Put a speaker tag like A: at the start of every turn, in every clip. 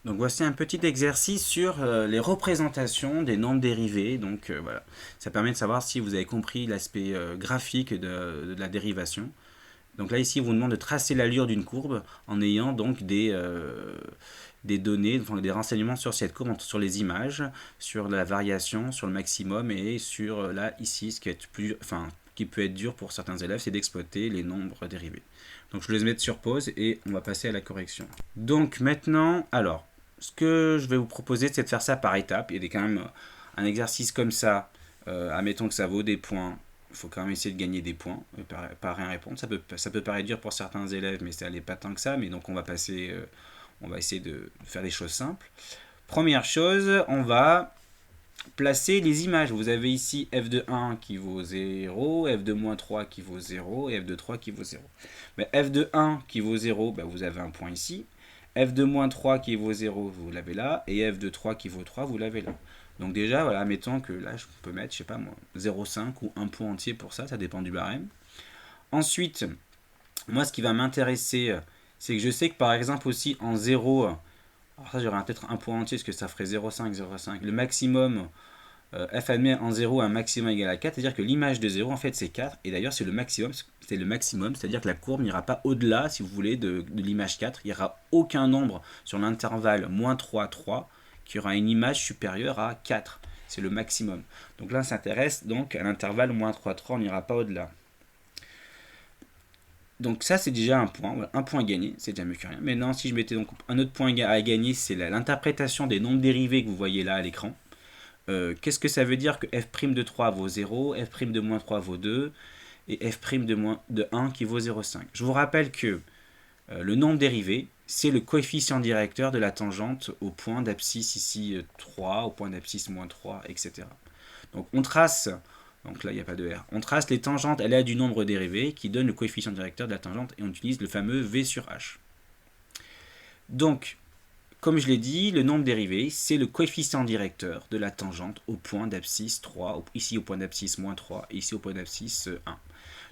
A: Donc voici un petit exercice sur les représentations des nombres dérivés. Donc voilà, ça permet de savoir si vous avez compris l'aspect graphique de la dérivation. Donc là ici, il vous demande de tracer l'allure d'une courbe en ayant donc des données, enfin, des renseignements sur cette courbe, sur les images, sur la variation, sur le maximum et sur là ici ce qui est plus, enfin, qui peut être dur pour certains élèves, c'est d'exploiter les nombres dérivés. Donc je vais les mettre sur pause et on va passer à la correction. Donc maintenant, alors, ce que je vais vous proposer, c'est de faire ça par étapes. Il y a quand même un exercice comme ça, admettons que ça vaut des points. Il faut quand même essayer de gagner des points par rien répondre. Ça peut paraître dur pour certains élèves, mais ça n'est pas tant que ça. Mais donc on va passer, on va essayer de faire des choses simples. Première chose, on va placer les images. Vous avez ici f de 1 qui vaut 0, f de moins 3 qui vaut 0 et f de 3 qui vaut 0. Mais f de 1 qui vaut 0, ben vous avez un point ici. F de moins 3 qui vaut 0, vous l'avez là. Et f de 3 qui vaut 3, vous l'avez là. Donc déjà, voilà, mettons que là, je peux mettre, je sais pas moi, 0,5 ou un point entier pour ça, ça dépend du barème. Ensuite, moi, ce qui va m'intéresser, c'est que je sais que par exemple aussi en 0, alors ça j'aurais peut-être un point entier parce que ça ferait 0,5, 0,5. Le maximum, f admet en 0 un maximum égal à 4, c'est-à-dire que l'image de 0 en fait c'est 4, et d'ailleurs c'est le maximum, c'est-à-dire que la courbe n'ira pas au-delà, si vous voulez, de l'image 4, il n'y aura aucun nombre sur l'intervalle moins 3, 3, qui aura une image supérieure à 4, c'est le maximum. Donc là on s'intéresse donc à l'intervalle moins 3, 3, on n'ira pas au-delà. Donc ça c'est déjà un point gagné, c'est déjà mieux que rien. Maintenant si je mettais donc un autre point à gagner, c'est l'interprétation des nombres dérivés que vous voyez là à l'écran. Qu'est-ce que ça veut dire que f' de 3 vaut 0, f' de moins 3 vaut 2, et f' de 1 qui vaut 0,5. Je vous rappelle que le nombre dérivé, c'est le coefficient directeur de la tangente au point d'abscisse ici 3, au point d'abscisse moins 3, etc. Donc on trace, donc là il n'y a pas de R, on trace les tangentes à l'aide du nombre dérivé qui donne le coefficient directeur de la tangente et on utilise le fameux V sur H. Donc, comme je l'ai dit, le nombre dérivé, c'est le coefficient directeur de la tangente au point d'abscisse 3, ici au point d'abscisse moins 3, et ici au point d'abscisse 1.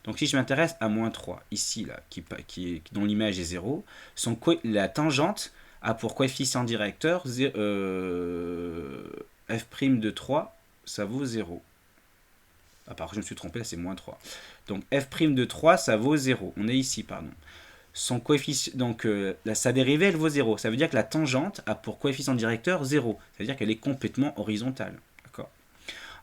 A: Donc si je m'intéresse à moins 3, ici, là, dont l'image est 0, la tangente a pour coefficient directeur f' de 3, ça vaut 0. Ah, par contre, je me suis trompé, là c'est moins 3. Donc f' de 3, ça vaut 0. On est ici, pardon. Son coefficient, donc sa dérivée, elle vaut 0. Ça veut dire que la tangente a pour coefficient directeur 0. Ça veut dire qu'elle est complètement horizontale. D'accord.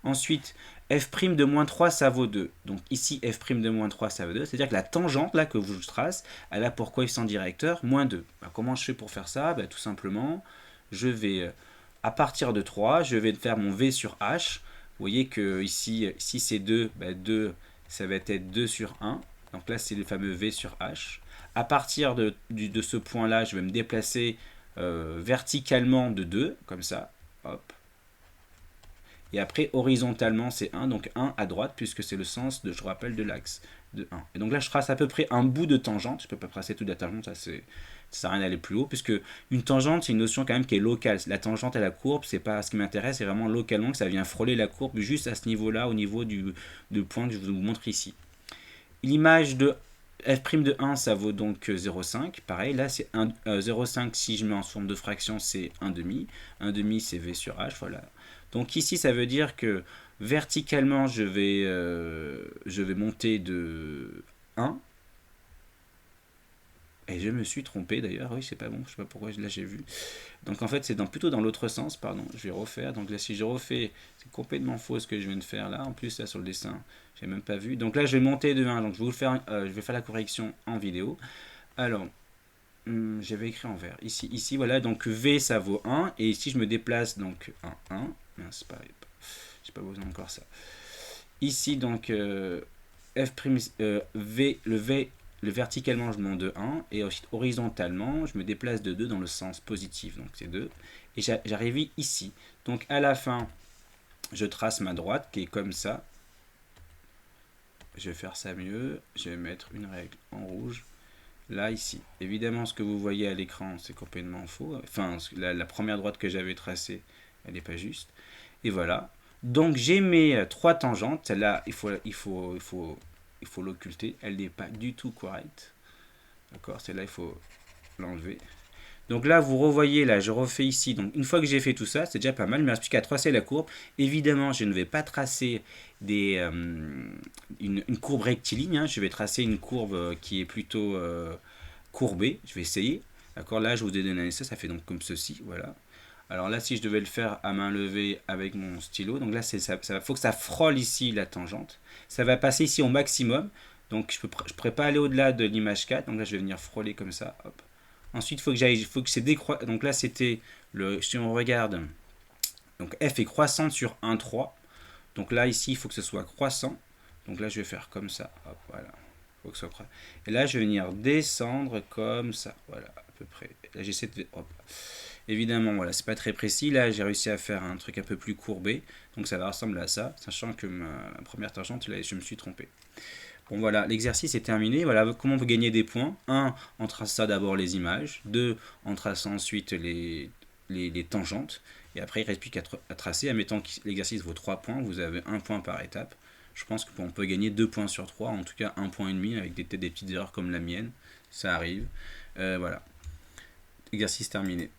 A: Ensuite, f' de moins 3, ça vaut 2. Donc ici, f' de moins 3, ça vaut 2. C'est-à-dire que la tangente, là, que je trace, elle a pour coefficient directeur moins 2. Ben, comment je fais pour faire ça? Ben, tout simplement, je vais, à partir de 3, je vais faire mon V sur H. Vous voyez que ici, si c'est 2, ben 2, ça va être 2 sur 1. Donc là, c'est le fameux V sur H. À partir de ce point-là, je vais me déplacer verticalement de 2, comme ça. Hop. Et après, horizontalement, c'est 1. Donc 1 à droite, puisque c'est le sens, je vous rappelle, de l'axe de 1. Et donc là, je trace à peu près un bout de tangente. Je ne peux pas tracer toute la tangente, ça sert à rien d'aller plus haut, puisque une tangente, c'est une notion quand même qui est locale. La tangente à la courbe, c'est pas ce qui m'intéresse, c'est vraiment localement que ça vient frôler la courbe juste à ce niveau-là, au niveau du point que je vous montre ici. L'image de f' de 1, ça vaut donc 0,5. Pareil, là, c'est 0,5 si je mets en forme de fraction, c'est 1,5. 1,5, c'est V sur H, voilà. Donc ici, ça veut dire que verticalement, je vais monter de 1. Et je me suis trompé d'ailleurs, oui, c'est pas bon, je sais pas pourquoi, là j'ai vu. Donc en fait, c'est plutôt dans l'autre sens, pardon, je vais refaire. Donc là, si je refais, c'est complètement faux ce que je viens de faire là. En plus, là sur le dessin, j'ai même pas vu. Donc là, je vais monter de 1, donc je vais faire la correction en vidéo. Alors, j'avais écrit en vert. Ici, voilà, donc V ça vaut 1, et ici je me déplace donc 1, 1. C'est pareil, j'ai pas besoin encore ça. Ici, donc, le verticalement, je monte de 1, et ensuite horizontalement, je me déplace de 2 dans le sens positif, donc c'est 2, et j'arrive ici. Donc à la fin, je trace ma droite qui est comme ça. Je vais faire ça mieux, je vais mettre une règle en rouge, là, ici. Évidemment, ce que vous voyez à l'écran, c'est complètement faux. Enfin, la première droite que j'avais tracée, elle n'est pas juste. Et voilà. Donc j'ai mes 3 tangentes. Celle-là, il faut l'occulter. Elle n'est pas du tout correcte. D'accord. Celle-là, il faut l'enlever. Donc là, vous revoyez, là, je refais ici. Donc une fois que j'ai fait tout ça, c'est déjà pas mal. Il ne me reste plus qu'à tracer la courbe. Évidemment, je ne vais pas tracer une courbe rectiligne, hein. Je vais tracer une courbe qui est plutôt courbée. Je vais essayer. D'accord, là, je vous ai donné ça. Ça fait donc comme ceci. Voilà. Alors là, si je devais le faire à main levée avec mon stylo, donc là, faut que ça frôle ici la tangente. Ça va passer ici au maximum. Donc je ne pourrais pas aller au-delà de l'image 4. Donc là, je vais venir frôler comme ça. Hop. Ensuite, il faut que c'est décroissant. Donc là, c'était si on regarde, donc f est croissante sur 1,3. Donc là, ici, il faut que ce soit croissant. Donc là, je vais faire comme ça. Hop, voilà. Faut que ce soit Et là, je vais venir descendre comme ça. Voilà, à peu près. Là, j'essaie de. Hop. Évidemment, voilà, c'est pas très précis. Là, j'ai réussi à faire un truc un peu plus courbé. Donc ça va ressembler à ça, sachant que ma première tangente, là, je me suis trompé. Bon voilà, l'exercice est terminé. Voilà comment on peut gagner des points. 1. En traçant d'abord les images. 2. En traçant ensuite les tangentes. Et après, il ne reste plus qu'à tracer. Admettons que l'exercice vaut 3 points. Vous avez 1 point par étape. Je pense qu'on peut gagner 2 points sur 3. En tout cas, 1,5 point avec des petites erreurs comme la mienne. Ça arrive. Voilà. Exercice terminé.